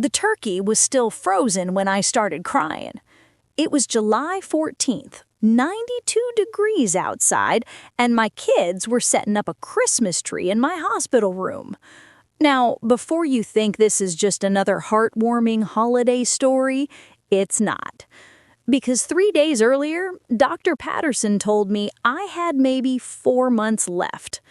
The turkey was still frozen when I started crying. It was July 14th, 92 degrees outside, and my kids were setting up a Christmas tree in my hospital room. Now, before you think this is just another heartwarming holiday story, it's not. Because 3 days earlier, Dr. Patterson told me I had maybe 4 months left.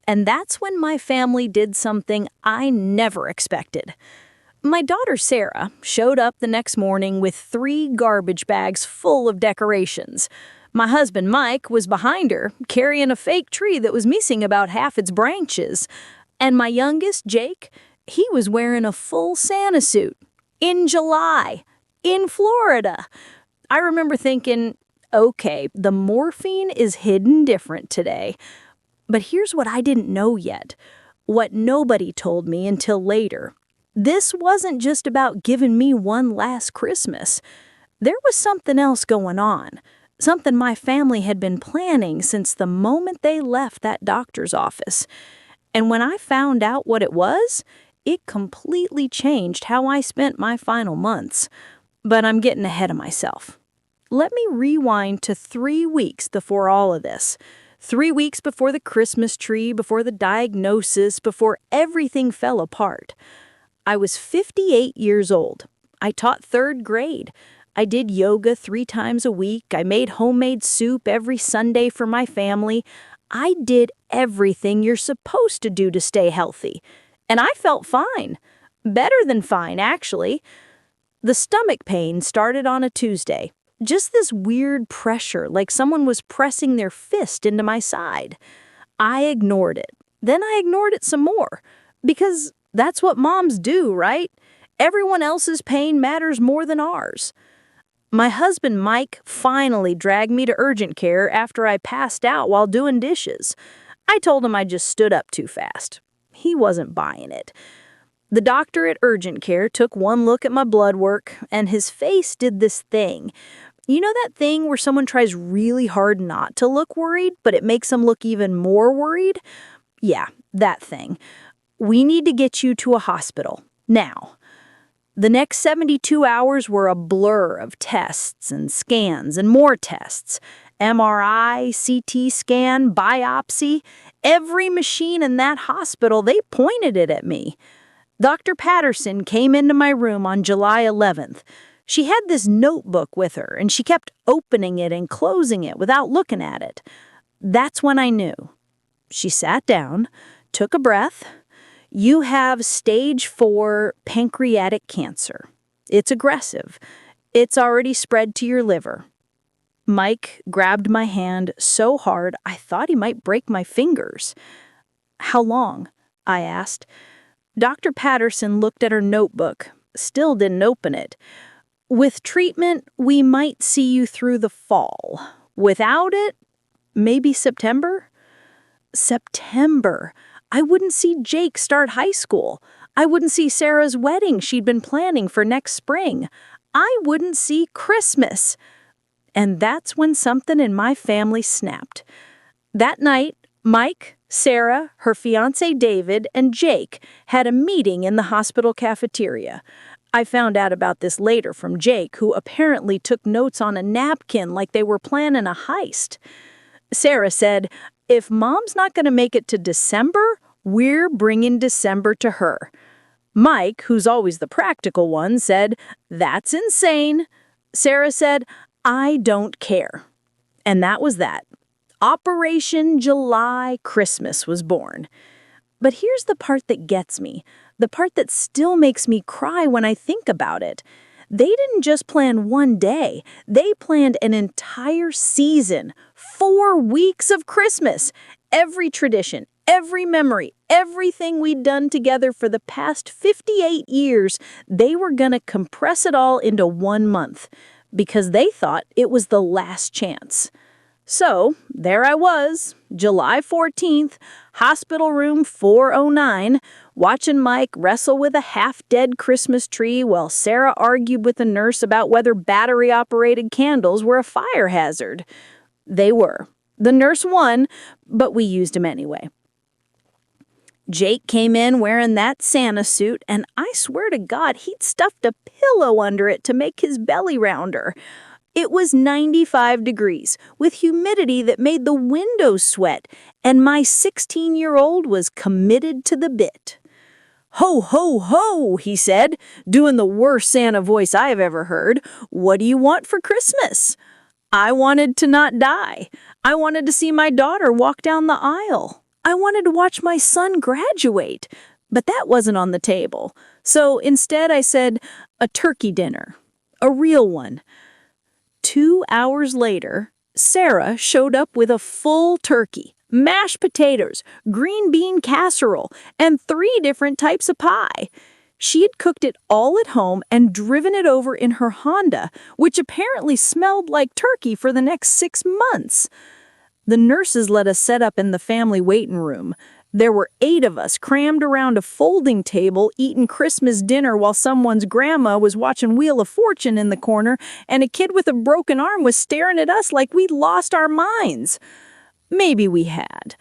And that's when my family did something I never expected. My daughter Sarah showed up the next morning with 3 garbage bags full of decorations. My husband Mike was behind her, carrying a fake tree that was missing about half its branches. And my youngest, Jake, he was wearing a full Santa suit. In July. In Florida. I remember thinking, okay, the morphine is hidden different today. But here's what I didn't know yet. What nobody told me until later. This wasn't just about giving me one last Christmas. There was something else going on. Something my family had been planning since the moment they left that doctor's office. And when I found out what it was, it completely changed how I spent my final months. But I'm getting ahead of myself. Let me rewind to 3 weeks before all of this. 3 weeks before the Christmas tree, before the diagnosis, before everything fell apart. I was 58 years old. I taught 3rd grade. I did yoga 3 times a week. I made homemade soup every Sunday for my family. I did everything you're supposed to do to stay healthy. And I felt fine. Better than fine, actually. The stomach pain started on a Tuesday. Just this weird pressure, like someone was pressing their fist into my side. I ignored it. Then I ignored it some more. Because that's what moms do, right? Everyone else's pain matters more than ours. My husband Mike finally dragged me to urgent care after I passed out while doing dishes. I told him I just stood up too fast. He wasn't buying it. The doctor at urgent care took one look at my blood work, and his face did this thing. You know that thing where someone tries really hard not to look worried, but it makes them look even more worried? Yeah, that thing. We need to get you to a hospital. Now. The next 72 hours were a blur of tests and scans and more tests. MRI, CT scan, biopsy. Every machine in that hospital, they pointed it at me. Dr. Patterson came into my room on July 11th. She had this notebook with her, and she kept opening it and closing it without looking at it. That's when I knew. She sat down, took a breath. You have stage 4 pancreatic cancer. It's aggressive. It's already spread to your liver. Mike grabbed my hand so hard I thought he might break my fingers. How long? I asked. Dr. Patterson looked at her notebook, still didn't open it. With treatment, we might see you through the fall. Without it, maybe September? September. I wouldn't see Jake start high school. I wouldn't see Sarah's wedding she'd been planning for next spring. I wouldn't see Christmas. And that's when something in my family snapped. That night, Mike, Sarah, her fiancé David, and Jake had a meeting in the hospital cafeteria. I found out about this later from Jake, who apparently took notes on a napkin like they were planning a heist. Sarah said, "If Mom's not going to make it to December, we're bringing December to her." Mike, who's always the practical one, said, "That's insane." Sarah said, "I don't care." And that was that. Operation July Christmas was born. But here's the part that gets me, the part that still makes me cry when I think about it. They didn't just plan one day. They planned an entire season, 4 weeks of Christmas. Every tradition, every memory, everything we'd done together for the past 58 years, they were going to compress it all into 1 month because they thought it was the last chance. So, there I was, July 14th, hospital room 409, watching Mike wrestle with a half-dead Christmas tree while Sarah argued with the nurse about whether battery-operated candles were a fire hazard. They were. The nurse won, but we used them anyway. Jake came in wearing that Santa suit, and I swear to God, he'd stuffed a pillow under it to make his belly rounder. It was 95 degrees, with humidity that made the windows sweat, and my 16-year-old was committed to the bit. "Ho, ho, ho," he said, doing the worst Santa voice I've ever heard. "What do you want for Christmas?" I wanted to not die. I wanted to see my daughter walk down the aisle. I wanted to watch my son graduate, but that wasn't on the table. So instead I said, a turkey dinner. A real one. 2 hours later, Sarah showed up with a full turkey, mashed potatoes, green bean casserole, and 3 different types of pie. She had cooked it all at home and driven it over in her Honda, which apparently smelled like turkey for the next 6 months. The nurses let us set up in the family waiting room. There were 8 of us crammed around a folding table eating Christmas dinner while someone's grandma was watching Wheel of Fortune in the corner, and a kid with a broken arm was staring at us like we'd lost our minds. Maybe we had.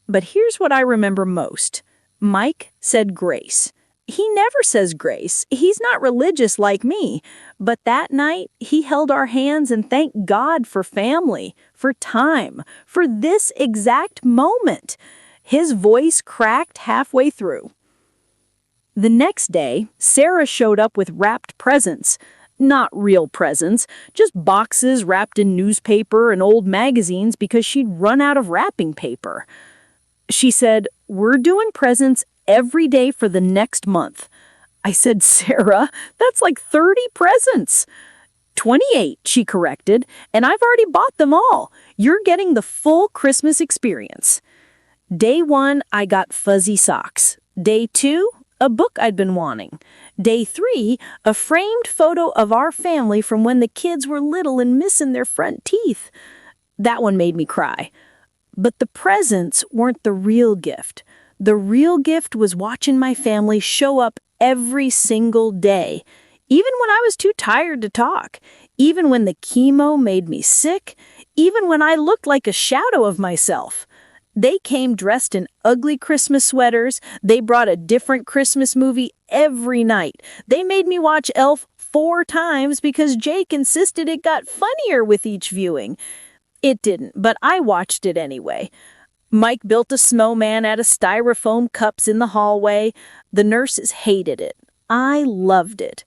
But here's what I remember most. Mike said grace. He never says grace. He's not religious like me. But that night, he held our hands and thanked God for family, for time, for this exact moment. His voice cracked halfway through. The next day, Sarah showed up with wrapped presents. Not real presents, just boxes wrapped in newspaper and old magazines because she'd run out of wrapping paper. She said, "We're doing presents every day for the next month." I said, "Sarah, that's like 30 presents." 28, she corrected, "and I've already bought them all. You're getting the full Christmas experience." Day 1, I got fuzzy socks. Day 2, a book I'd been wanting. Day 3, a framed photo of our family from when the kids were little and missing their front teeth. That one made me cry. But the presents weren't the real gift. The real gift was watching my family show up every single day, even when I was too tired to talk, even when the chemo made me sick, even when I looked like a shadow of myself. They came dressed in ugly Christmas sweaters. They brought a different Christmas movie every night. They made me watch Elf 4 times because Jake insisted it got funnier with each viewing. It didn't, but I watched it anyway. Mike built a snowman out of styrofoam cups in the hallway. The nurses hated it. I loved it.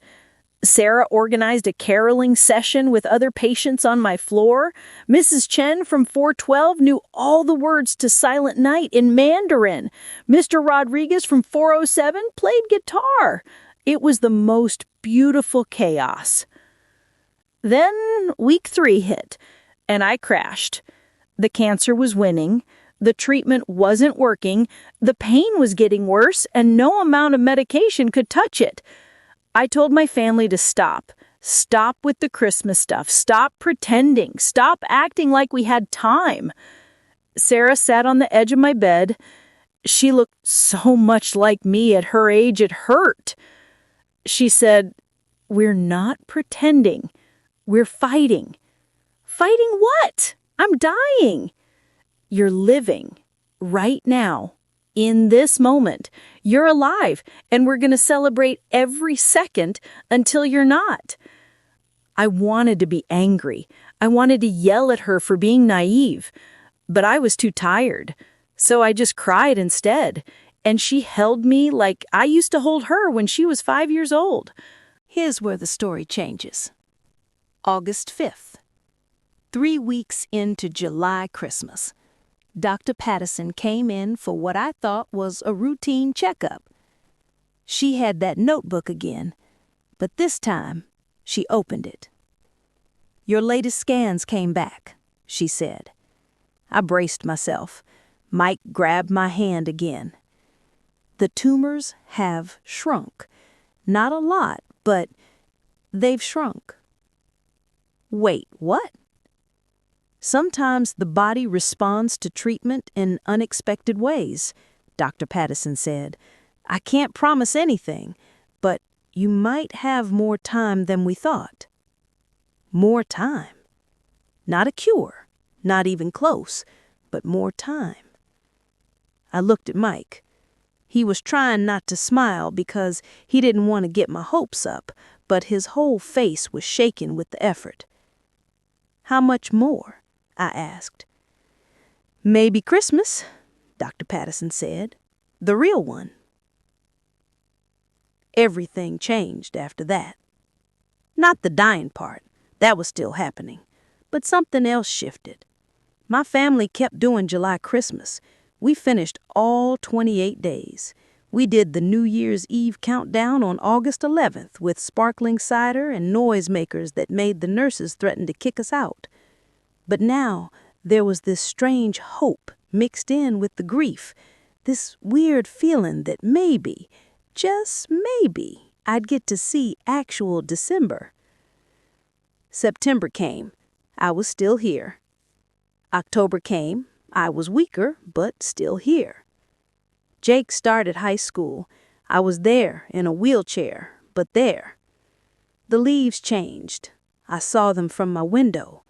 Sarah organized a caroling session with other patients on my floor. Mrs. Chen from 412 knew all the words to Silent Night in Mandarin. Mr. Rodriguez from 407 played guitar. It was the most beautiful chaos. Then week 3 hit, and I crashed. The cancer was winning. The treatment wasn't working. The pain was getting worse, and no amount of medication could touch it. I told my family to stop. Stop with the Christmas stuff. Stop pretending. Stop acting like we had time. Sarah sat on the edge of my bed. She looked so much like me at her age it hurt. She said, "We're not pretending. We're fighting." "Fighting what? I'm dying." "You're living right now. In this moment, you're alive, and we're going to celebrate every second until you're not." I wanted to be angry. I wanted to yell at her for being naive, but I was too tired. So I just cried instead, and she held me like I used to hold her when she was 5 years old. Here's where the story changes. August 5th. 3 weeks into July Christmas. Dr. Patterson came in for what I thought was a routine checkup. She had that notebook again, but this time she opened it. "Your latest scans came back," she said. I braced myself. Mike grabbed my hand again. "The tumors have shrunk. Not a lot, but they've shrunk." "Wait, what?" "Sometimes the body responds to treatment in unexpected ways," Dr. Patterson said. "I can't promise anything, but you might have more time than we thought." More time. Not a cure, not even close, but more time. I looked at Mike. He was trying not to smile because he didn't want to get my hopes up, but his whole face was shaking with the effort. "How much more?" I asked. "Maybe Christmas," Dr. Patterson said. "The real one." Everything changed after that. Not the dying part. That was still happening. But something else shifted. My family kept doing July Christmas. We finished all 28 days. We did the New Year's Eve countdown on August 11th with sparkling cider and noisemakers that made the nurses threaten to kick us out. But now there was this strange hope mixed in with the grief, this weird feeling that maybe, just maybe, I'd get to see actual December. September came. I was still here. October came. I was weaker, but still here. Jake started high school. I was there in a wheelchair, but there. The leaves changed. I saw them from my window.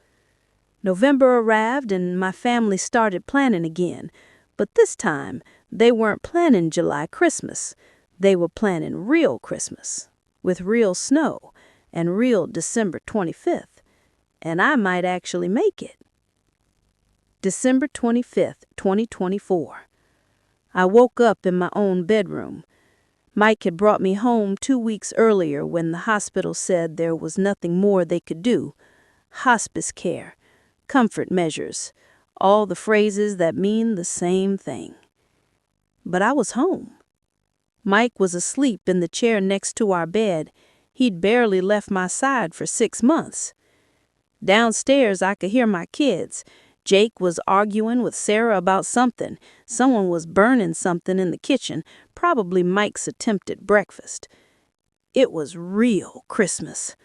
November arrived and my family started planning again, but this time they weren't planning July Christmas. They were planning real Christmas, with real snow and real December 25th, and I might actually make it. December 25th, 2024. I woke up in my own bedroom. Mike had brought me home 2 weeks earlier when the hospital said there was nothing more they could do. Hospice care, comfort measures, all the phrases that mean the same thing. But I was home. Mike was asleep in the chair next to our bed. He'd barely left my side for 6 months. Downstairs, I could hear my kids. Jake was arguing with Sarah about something. Someone was burning something in the kitchen, probably Mike's attempt at breakfast. It was real Christmas.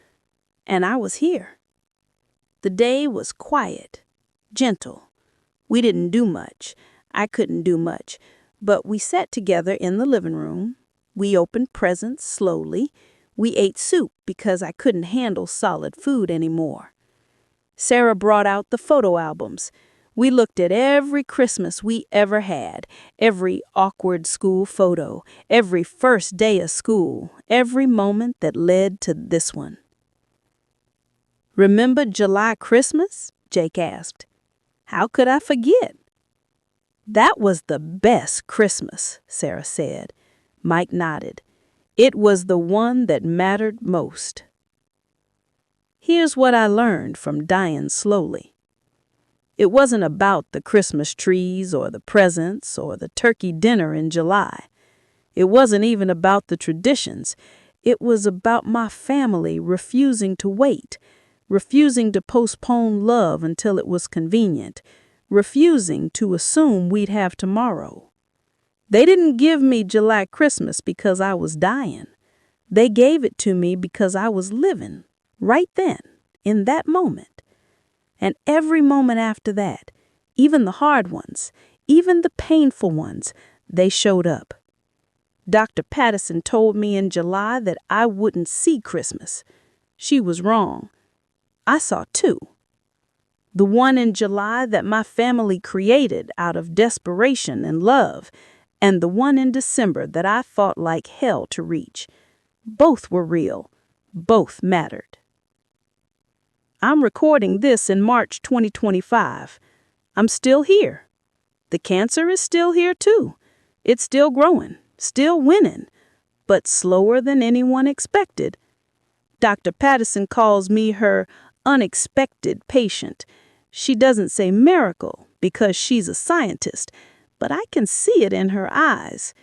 And I was here. The day was quiet, gentle. We didn't do much. I couldn't do much. But we sat together in the living room. We opened presents slowly. We ate soup because I couldn't handle solid food anymore. Sarah brought out the photo albums. We looked at every Christmas we ever had, every awkward school photo, every first day of school, every moment that led to this one. "Remember July Christmas?" Jake asked. "How could I forget?" "That was the best Christmas," Sarah said. Mike nodded. "It was the one that mattered most." Here's what I learned from dying slowly. It wasn't about the Christmas trees or the presents or the turkey dinner in July. It wasn't even about the traditions. It was about my family refusing to wait, refusing to postpone love until it was convenient, refusing to assume we'd have tomorrow. They didn't give me July Christmas because I was dying. They gave it to me because I was living, right then, in that moment. And every moment after that, even the hard ones, even the painful ones, they showed up. Dr. Patterson told me in July that I wouldn't see Christmas. She was wrong. I saw two. The one in July that my family created out of desperation and love, and the one in December that I fought like hell to reach. Both were real. Both mattered. I'm recording this in March 2025. I'm still here. The cancer is still here too. It's still growing, still winning, but slower than anyone expected. Dr. Patterson calls me her unexpected patient. She doesn't say miracle because she's a scientist, but I can see it in her eyes.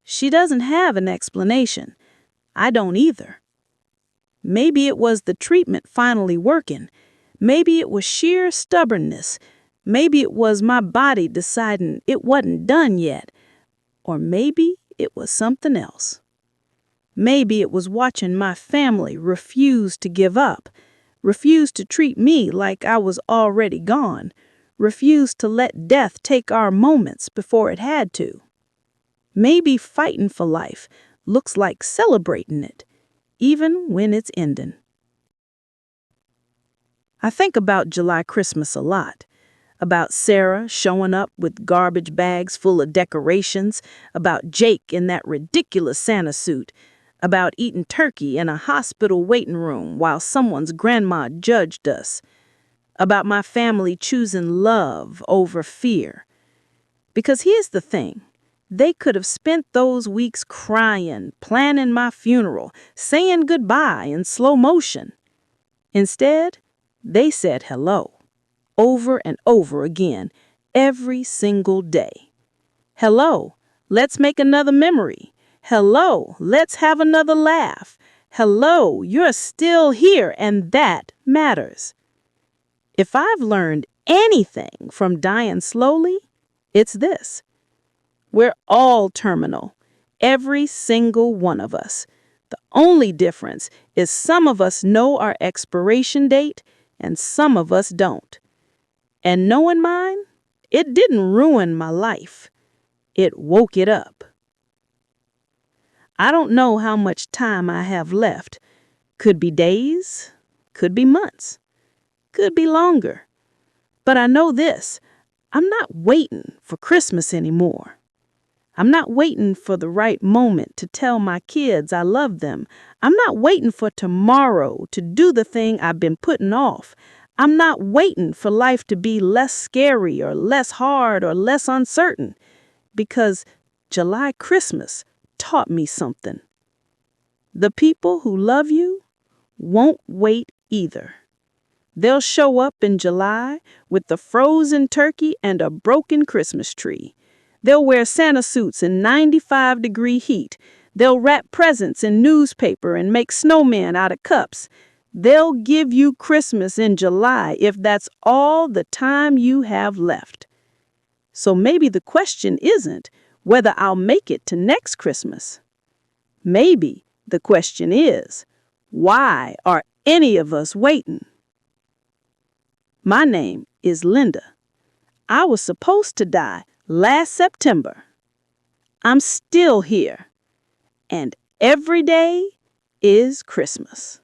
She doesn't have an explanation. I don't either. Maybe it was the treatment finally working. Maybe it was sheer stubbornness. Maybe it was my body deciding it wasn't done yet. Or maybe it was something else. Maybe it was watching my family refuse to give up, refuse to treat me like I was already gone, refuse to let death take our moments before it had to. Maybe fighting for life looks like celebrating it, even when it's ending. I think about July Christmas a lot. about Sarah showing up with garbage bags full of decorations, about Jake in that ridiculous Santa suit, about eating turkey in a hospital waiting room while someone's grandma judged us, about my family choosing love over fear. Because here's the thing. They could have spent those weeks crying, planning my funeral, saying goodbye in slow motion. Instead, they said hello, over and over again, every single day. Hello, let's make another memory. Hello, let's have another laugh. Hello, you're still here, and that matters. If I've learned anything from dying slowly, it's this. We're all terminal, every single one of us. The only difference is some of us know our expiration date and some of us don't. And knowing mine, it didn't ruin my life. It woke it up. I don't know how much time I have left. Could be days, could be months, could be longer. But I know this, I'm not waiting for Christmas anymore. I'm not waiting for the right moment to tell my kids I love them. I'm not waiting for tomorrow to do the thing I've been putting off. I'm not waiting for life to be less scary or less hard or less uncertain. Because July Christmas taught me something. The people who love you won't wait either. They'll show up in July with the frozen turkey and a broken Christmas tree. They'll wear Santa suits in 95-degree heat. They'll wrap presents in newspaper and make snowmen out of cups. They'll give you Christmas in July if that's all the time you have left. So maybe the question isn't whether I'll make it to next Christmas. Maybe the question is, why are any of us waiting? My name is Linda. I was supposed to die last September. I'm still here, and every day is Christmas.